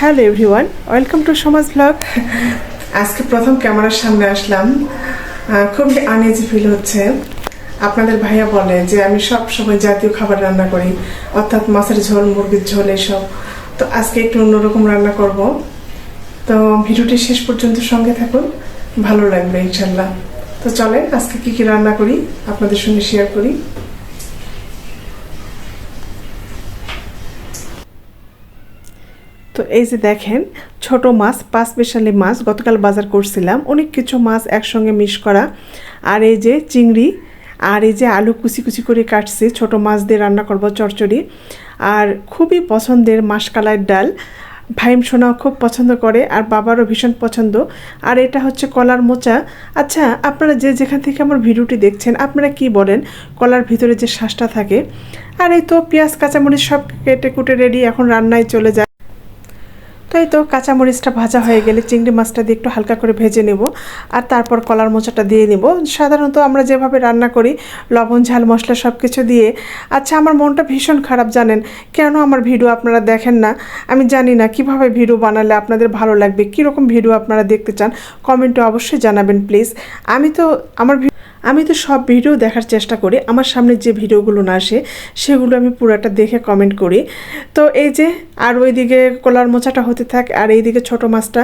Hello everyone, welcome to সমাজ blog. আজকে প্রথম ক্যামেরার সামনে আসলাম, খুবই আনইজি ফিল হচ্ছে। আপনাদের ভাইয়া বলে যে আমি সব সময় জাতীয় খাবার রান্না করি, অর্থাৎ মাছের ঝোল, মুরগির ঝোল, এসব। তো আজকে একটু অন্যরকম রান্না করব। তো ভিডিওটি শেষ পর্যন্ত সঙ্গে থাকুন, ভালো লাগবে ইনশাল্লাহ। তো চলেন আজকে কি কি রান্না করি আপনাদের সঙ্গে শেয়ার করি। তো এই যে দেখেন, ছোট মাছ, 5 স্পেশালি মাছ গতকাল বাজার করছিলাম, অনেক কিছু মাছ একসঙ্গে মিক্স করা। আর এই যে চিংড়ি, আর এই যে আলু কুচি কুচি করে কাটছি, ছোট মাছ দিয়ে রান্না করব চচ্চড়ি। আর খুবই পছন্দের মাসকালাইয়ের ডাল, ভাইম সোনাও খুব পছন্দ করে, আর বাবারও ভীষণ পছন্দ। আর এটা হচ্ছে কলার মোচা। আচ্ছা, আপনারা যে যেখান থেকে আমার ভিডিওটি দেখছেন, আপনারা কি বলেন কলার ভিতরে যে শ্বাসটা থাকে? আর এই তো পেঁয়াজ কাঁচামরিচ সব কেটে কুটে রেডি, এখন রান্নায় চলে যায়। তো এই তো কাঁচামরিচটা ভাজা হয়ে গেলে চিংড়ি মাছটা দিয়ে একটু হালকা করে ভেজে নেব, আর তারপর কলার মোচাটা দিয়ে নেব। সাধারণত আমরা যেভাবে রান্না করি, লবণ ঝাল মশলা সব কিছু দিয়ে। আচ্ছা, আমার মনটা ভীষণ খারাপ জানেন, কেন আমার ভিডিও আপনারা দেখেন না? আমি জানি না কিভাবে ভিডিও বানালে আপনাদের ভালো লাগবে, কীরকম ভিডিও আপনারা দেখতে চান, কমেন্টে অবশ্যই জানাবেন প্লিজ। আমি তো সব ভিডিও দেখার চেষ্টা করি, আমার সামনে যে ভিডিওগুলো না আসে সেগুলো আমি পুরোটা দেখে কমেন্ট করি। তো এই যে, আর ওইদিকে কলার মোচাটা হতে থাক, আর এইদিকে ছোট মাছটা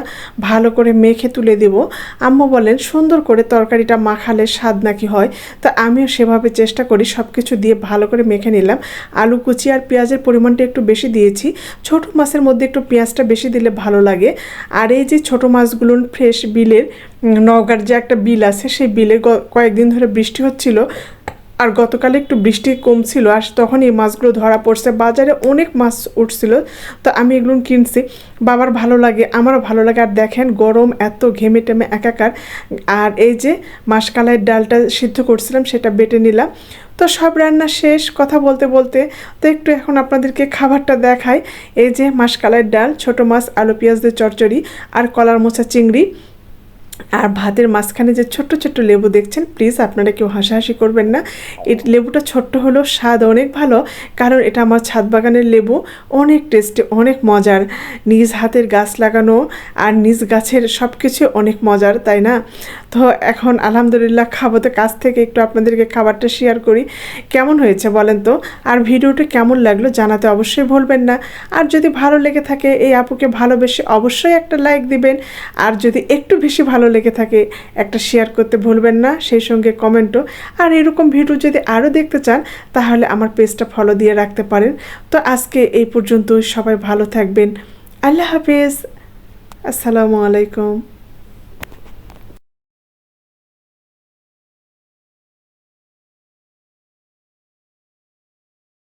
ভালো করে মেখে তুলে দেব। আম্মু বলেন সুন্দর করে তরকারিটা মাখালে স্বাদ নাকি হয়, তো আমিও সেভাবে চেষ্টা করি। সব কিছু দিয়ে ভালো করে মেখে নিলাম। আলু কুচি আর পেঁয়াজের পরিমাণটা একটু বেশি দিয়েছি, ছোট মাছের মধ্যে একটু পেঁয়াজটা বেশি দিলে ভালো লাগে। আর এই যে ছোট মাছগুলো ফ্রেশ বিলের, নওগাঁর যে একটা বিল আছে, সেই বিলে কয়েকদিন ধরে বৃষ্টি হচ্ছিল, আর গতকালে একটু বৃষ্টি কম ছিল, আর তখন এই মাছগুলো ধরা পড়ছে। বাজারে অনেক মাছ উঠছিল, তো আমি এগুলো কিনছি। বাবার ভালো লাগে, আমারও ভালো লাগে। আর দেখেন গরম, এত ঘেমে টেমে একাকার। আর এই যে মাসকালাইয়ের ডালটা সিদ্ধ করছিলাম, সেটা বেটে নিলাম। তো সব রান্না শেষ কথা বলতে বলতে। তো একটু এখন আপনাদেরকে খাবারটা দেখাই। এই যে মাসকালাইয়ের ডাল, ছোট মাছ, আলু পেঁয়াজ দিয়ে চচ্চড়ি, আর কলার মোচা চিংড়ি। আর ভাতের মাঝখানে যে ছোট্ট ছোট্ট লেবু দেখছেন, প্লিজ আপনারা কেউ হাসাহাসি করবেন না। এই লেবুটা ছোট্ট হলেও স্বাদ অনেক ভালো, কারণ এটা আমার ছাদ বাগানের লেবু, অনেক টেস্টি, অনেক মজার। নিজ হাতের গাছ লাগানো আর নিজ গাছের সব কিছু অনেক মজার, তাই না? তো এখন আলহামদুলিল্লাহ খাবো। তো কাছ থেকে একটু আপনাদেরকে খাবারটা শেয়ার করি, কেমন হয়েছে বলেন তো। আর ভিডিওটা কেমন লাগলো জানাতে অবশ্যই ভুলবেন না। আর যদি ভালো লেগে থাকে, এই আপুকে ভালোবেসে অবশ্যই একটা লাইক দিবেন। আর যদি একটু বেশি ভালো লেগে থাকে, একটা শেয়ার করতে ভুলবেন না, সেই সঙ্গে কমেন্টও। আর এরকম ভিডিও যদি আরও দেখতে চান, তাহলে আমার পেজটা ফলো দিয়ে রাখতে পারেন। তো আজকে এই পর্যন্ত, সবাই ভালো থাকবেন। আল্লাহ হাফেজ, আসসালামু আলাইকুম।